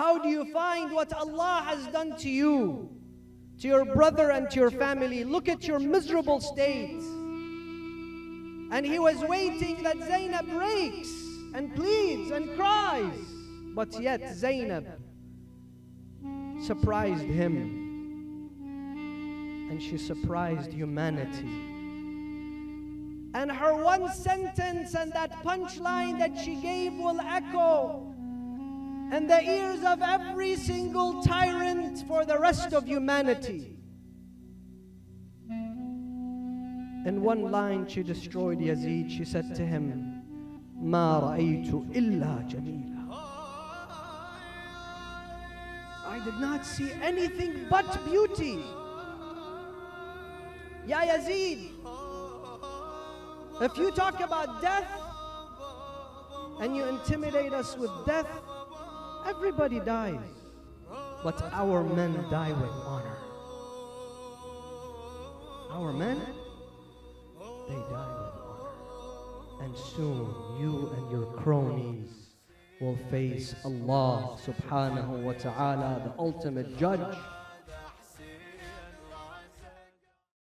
How do you find what Allah has done to you, to your brother and to your family? Look at your miserable state. And he was waiting that Zainab breaks and pleads and cries. But yet Zainab surprised him. And she surprised humanity. And her one sentence and that punchline that she gave will echo in the ears of every single tyrant for the rest of humanity. In one line she destroyed Yazid. She said to him, "Ma ra'aytu illa jamila." I did not see anything but beauty. Ya Yazid, if you talk about death and you intimidate us with death, everybody dies. But our men die with honor. Our men, they die with honor. And soon you and your cronies will face Allah subhanahu wa ta'ala, the ultimate judge.